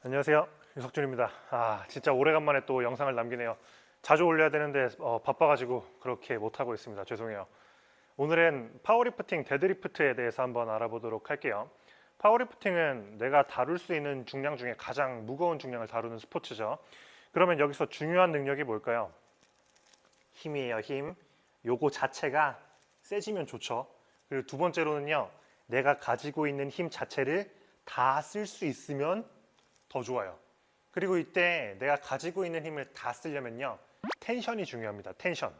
안녕하세요, 유석준입니다. 진짜 오래간만에 또 영상을 남기네요. 자주 올려야 되는데 바빠가지고 그렇게 못하고 있습니다. 죄송해요. 오늘은 파워리프팅 데드리프트에 대해서 한번 알아보도록 할게요. 파워리프팅은 내가 다룰 수 있는 중량 중에 가장 무거운 중량을 다루는 스포츠죠. 그러면 여기서 중요한 능력이 뭘까요? 힘이에요, 힘. 요거 자체가 세지면 좋죠. 그리고 두 번째로는요, 내가 가지고 있는 힘 자체를 다 쓸 수 있으면 더 좋아요. 그리고 이때 내가 가지고 있는 힘을 다 쓰려면요, 텐션이 중요합니다. 텐션.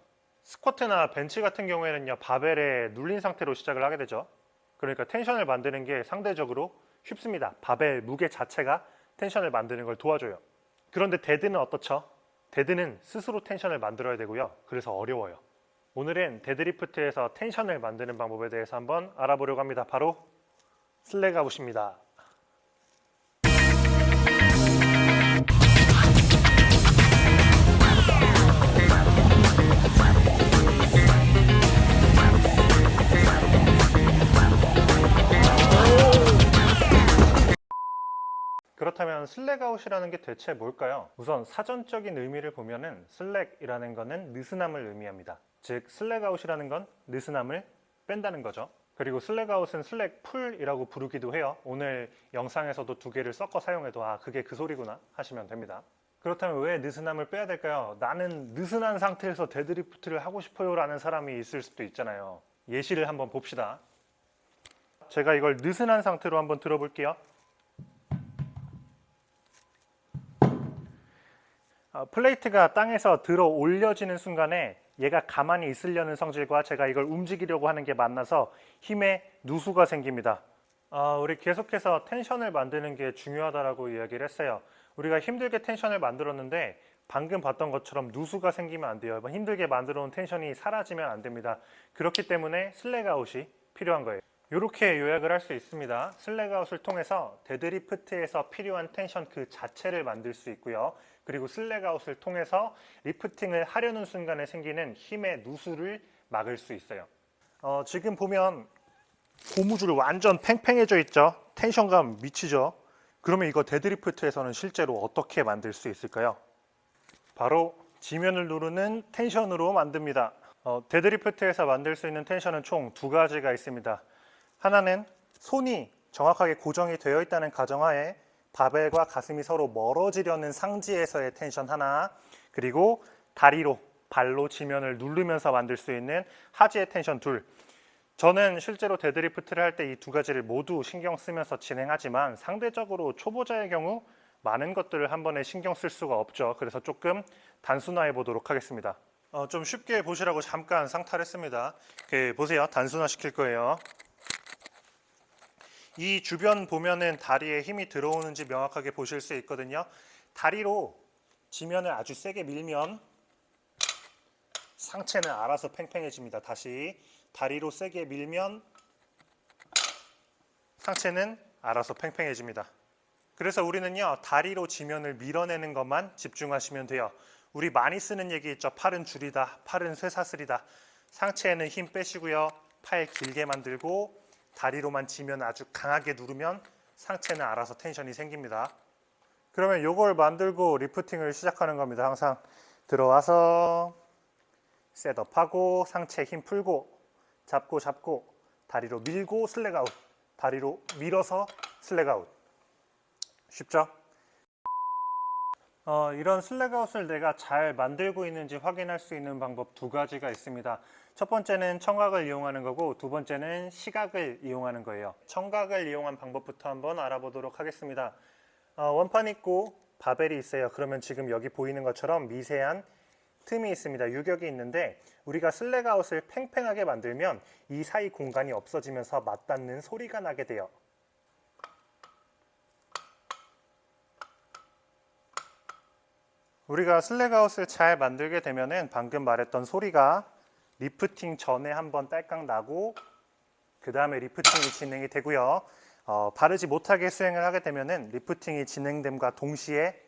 스쿼트나 벤치 같은 경우에는요, 바벨에 눌린 상태로 시작을 하게 되죠. 그러니까 텐션을 만드는 게 상대적으로 쉽습니다. 바벨 무게 자체가 텐션을 만드는 걸 도와줘요. 그런데 데드는 어떻죠? 데드는 스스로 텐션을 만들어야 되고요. 그래서 어려워요. 오늘은 데드리프트에서 텐션을 만드는 방법에 대해서 한번 알아보려고 합니다. 바로 슬랙아웃입니다. 그렇다면 슬랙아웃이라는 게 대체 뭘까요? 우선 사전적인 의미를 보면은 슬랙이라는 거는 느슨함을 의미합니다. 즉 슬랙아웃이라는 건 느슨함을 뺀다는 거죠. 그리고 슬랙아웃은 슬랙풀이라고 부르기도 해요. 오늘 영상에서도 두 개를 섞어 사용해도 그게 그 소리구나 하시면 됩니다. 그렇다면 왜 느슨함을 빼야 될까요? 나는 느슨한 상태에서 데드리프트를 하고 싶어요 라는 사람이 있을 수도 있잖아요. 예시를 한번 봅시다. 제가 이걸 느슨한 상태로 한번 들어볼게요. 플레이트가 땅에서 들어 올려지는 순간에 얘가 가만히 있으려는 성질과 제가 이걸 움직이려고 하는 게 만나서 힘에 누수가 생깁니다. 우리 계속해서 텐션을 만드는 게 중요하다라고 이야기를 했어요. 우리가 힘들게 텐션을 만들었는데 방금 봤던 것처럼 누수가 생기면 안 돼요. 힘들게 만들어 놓은 텐션이 사라지면 안 됩니다. 그렇기 때문에 슬랙아웃이 필요한 거예요. 이렇게 요약을 할 수 있습니다. 슬랙아웃을 통해서 데드리프트에서 필요한 텐션 그 자체를 만들 수 있고요. 그리고 슬랙아웃을 통해서 리프팅을 하려는 순간에 생기는 힘의 누수를 막을 수 있어요. 지금 보면 고무줄 완전 팽팽해져 있죠. 텐션감 미치죠. 그러면 이거 데드리프트에서는 실제로 어떻게 만들 수 있을까요? 바로 지면을 누르는 텐션으로 만듭니다. 데드리프트에서 만들 수 있는 텐션은 총 두 가지가 있습니다. 하나는 손이 정확하게 고정이 되어 있다는 가정하에 바벨과 가슴이 서로 멀어지려는 상지에서의 텐션 하나, 그리고 다리로 발로 지면을 누르면서 만들 수 있는 하지의 텐션 둘. 저는 실제로 데드리프트를 할 때 이 두 가지를 모두 신경 쓰면서 진행하지만 상대적으로 초보자의 경우 많은 것들을 한 번에 신경 쓸 수가 없죠. 그래서 조금 단순화해 보도록 하겠습니다. 좀 쉽게 보시라고 잠깐 상탈했습니다. 보세요. 단순화 시킬 거예요. 이 주변 보면은 다리에 힘이 들어오는지 명확하게 보실 수 있거든요. 다리로 지면을 아주 세게 밀면 상체는 알아서 팽팽해집니다. 다시 다리로 세게 밀면 상체는 알아서 팽팽해집니다. 그래서 우리는요, 다리로 지면을 밀어내는 것만 집중하시면 돼요. 우리 많이 쓰는 얘기 있죠. 팔은 줄이다, 팔은 쇠사슬이다. 상체에는 힘 빼시고요, 팔 길게 만들고 다리로만 지면 아주 강하게 누르면 상체는 알아서 텐션이 생깁니다. 그러면 이걸 만들고 리프팅을 시작하는 겁니다. 항상 들어와서 셋업하고 상체 힘 풀고 잡고 다리로 밀고 슬랙아웃, 다리로 밀어서 슬랙아웃. 쉽죠? 이런 슬랙아웃을 내가 잘 만들고 있는지 확인할 수 있는 방법 두 가지가 있습니다. 첫 번째는 청각을 이용하는 거고 두 번째는 시각을 이용하는 거예요. 청각을 이용한 방법부터 한번 알아보도록 하겠습니다. 원판 있고 바벨이 있어요. 그러면 지금 여기 보이는 것처럼 미세한 틈이 있습니다. 유격이 있는데 우리가 슬랙아웃을 팽팽하게 만들면 이 사이 공간이 없어지면서 맞닿는 소리가 나게 돼요. 우리가 슬랙아웃을 잘 만들게 되면은 방금 말했던 소리가 리프팅 전에 한번 딸깍 나고 그 다음에 리프팅이 진행이 되고요. 바르지 못하게 수행을 하게 되면은 리프팅이 진행됨과 동시에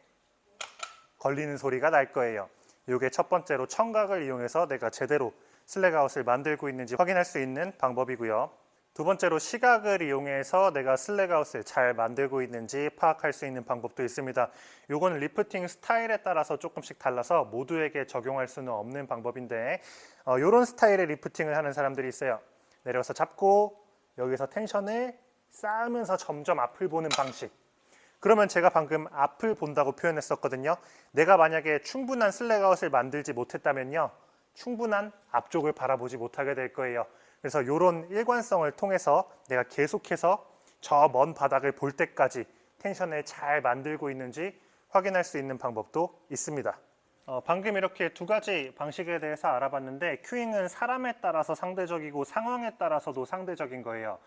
걸리는 소리가 날 거예요. 이게 첫 번째로 청각을 이용해서 내가 제대로 슬랙아웃을 만들고 있는지 확인할 수 있는 방법이고요. 두 번째로 시각을 이용해서 내가 슬랙아웃을 잘 만들고 있는지 파악할 수 있는 방법도 있습니다. 요거는 리프팅 스타일에 따라서 조금씩 달라서 모두에게 적용할 수는 없는 방법인데 요런 스타일의 리프팅을 하는 사람들이 있어요. 내려서 잡고 여기서 텐션을 쌓으면서 점점 앞을 보는 방식. 그러면 제가 방금 앞을 본다고 표현했었거든요. 내가 만약에 충분한 슬랙아웃을 만들지 못했다면요. 충분한 앞쪽을 바라보지 못하게 될 거예요. 그래서 이런 일관성을 통해서 내가 계속해서 저 먼 바닥을 볼 때까지 텐션을 잘 만들고 있는지 확인할 수 있는 방법도 있습니다. 방금 이렇게 두 가지 방식에 대해서 알아봤는데 큐잉은 사람에 따라서 상대적이고 상황에 따라서도 상대적인 거예요.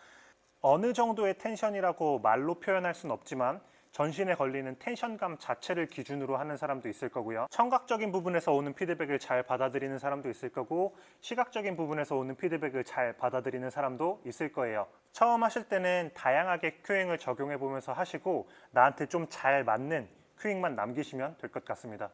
어느 정도의 텐션이라고 말로 표현할 수는 없지만 전신에 걸리는 텐션감 자체를 기준으로 하는 사람도 있을 거고요. 청각적인 부분에서 오는 피드백을 잘 받아들이는 사람도 있을 거고 시각적인 부분에서 오는 피드백을 잘 받아들이는 사람도 있을 거예요. 처음 하실 때는 다양하게 큐잉을 적용해 보면서 하시고 나한테 좀 잘 맞는 큐잉만 남기시면 될 것 같습니다.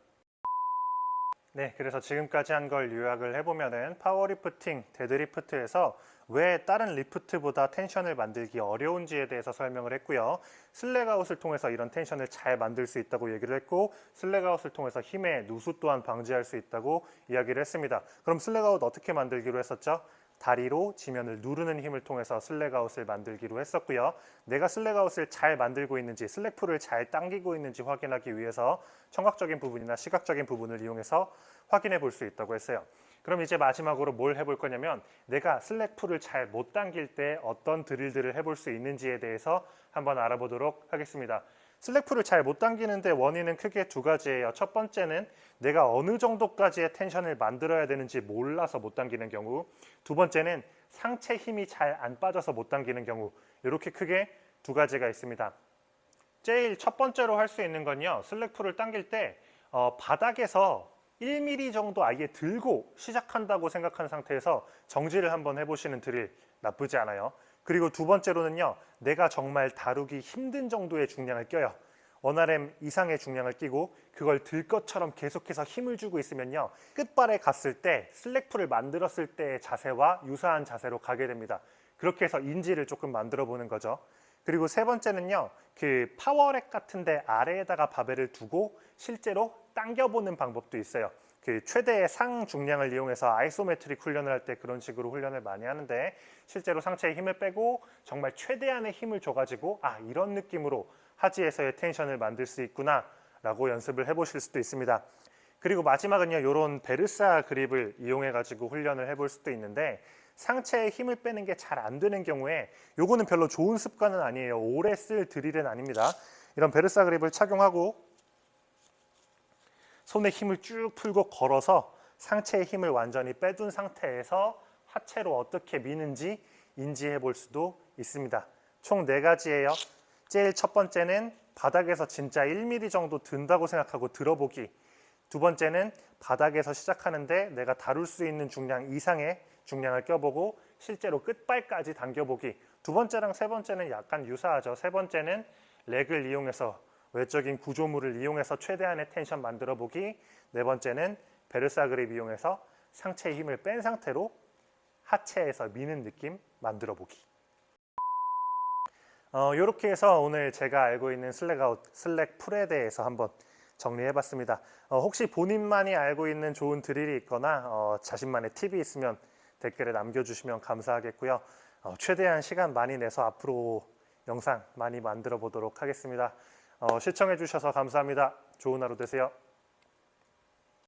네, 그래서 지금까지 한 걸 요약을 해보면은 파워리프팅, 데드리프트에서 왜 다른 리프트보다 텐션을 만들기 어려운지에 대해서 설명을 했고요. 슬랙아웃을 통해서 이런 텐션을 잘 만들 수 있다고 얘기를 했고 슬랙아웃을 통해서 힘의 누수 또한 방지할 수 있다고 이야기를 했습니다. 그럼 슬랙아웃 어떻게 만들기로 했었죠? 다리로 지면을 누르는 힘을 통해서 슬랙아웃을 만들기로 했었고요. 내가 슬랙아웃을 잘 만들고 있는지 슬랙풀을 잘 당기고 있는지 확인하기 위해서 청각적인 부분이나 시각적인 부분을 이용해서 확인해 볼 수 있다고 했어요. 그럼 이제 마지막으로 뭘 해볼 거냐면 내가 슬랙풀을 잘 못 당길 때 어떤 드릴들을 해볼 수 있는지에 대해서 한번 알아보도록 하겠습니다. 슬랙풀을 잘 못 당기는데 원인은 크게 두 가지예요. 첫 번째는 내가 어느 정도까지의 텐션을 만들어야 되는지 몰라서 못 당기는 경우, 두 번째는 상체 힘이 잘 안 빠져서 못 당기는 경우, 이렇게 크게 두 가지가 있습니다. 제일 첫 번째로 할 수 있는 건요, 슬랙풀을 당길 때 바닥에서 1mm 정도 아예 들고 시작한다고 생각한 상태에서 정지를 한번 해보시는 드릴 나쁘지 않아요. 그리고 두 번째로는요, 내가 정말 다루기 힘든 정도의 중량을 껴요. 1RM 이상의 중량을 끼고 그걸 들 것처럼 계속해서 힘을 주고 있으면요, 끝발에 갔을 때 슬랙풀을 만들었을 때의 자세와 유사한 자세로 가게 됩니다. 그렇게 해서 인지를 조금 만들어 보는 거죠. 그리고 세 번째는요, 그 파워렉 같은데 아래에다가 바벨을 두고 실제로 당겨보는 방법도 있어요. 그 최대의 상 중량을 이용해서 아이소메트릭 훈련을 할 때 그런 식으로 훈련을 많이 하는데 실제로 상체에 힘을 빼고 정말 최대한의 힘을 줘가지고 이런 느낌으로 하지에서의 텐션을 만들 수 있구나 라고 연습을 해보실 수도 있습니다. 그리고 마지막은요, 이런 베르사 그립을 이용해 가지고 훈련을 해볼 수도 있는데 상체에 힘을 빼는 게 잘 안 되는 경우에 요거는 별로 좋은 습관은 아니에요. 오래 쓸 드릴은 아닙니다. 이런 베르사 그립을 착용하고 손에 힘을 쭉 풀고 걸어서 상체의 힘을 완전히 빼둔 상태에서 하체로 어떻게 미는지 인지해 볼 수도 있습니다. 총 4가지예요. 제일 첫 번째는 바닥에서 진짜 1mm 정도 든다고 생각하고 들어보기. 두 번째는 바닥에서 시작하는데 내가 다룰 수 있는 중량 이상의 중량을 껴보고 실제로 끝발까지 당겨보기. 두 번째랑 세 번째는 약간 유사하죠. 세 번째는 렉을 이용해서 외적인 구조물을 이용해서 최대한의 텐션 만들어 보기. 네 번째는 베르사 그립 이용해서 상체의 힘을 뺀 상태로 하체에서 미는 느낌 만들어 보기. 이렇게 해서 오늘 제가 알고 있는 슬랙아웃, 슬랙풀에 대해서 한번 정리해봤습니다. 혹시 본인만이 알고 있는 좋은 드릴이 있거나 자신만의 팁이 있으면 댓글에 남겨주시면 감사하겠고요. 최대한 시간 많이 내서 앞으로 영상 많이 만들어 보도록 하겠습니다. 시청해주셔서 감사합니다. 좋은 하루 되세요.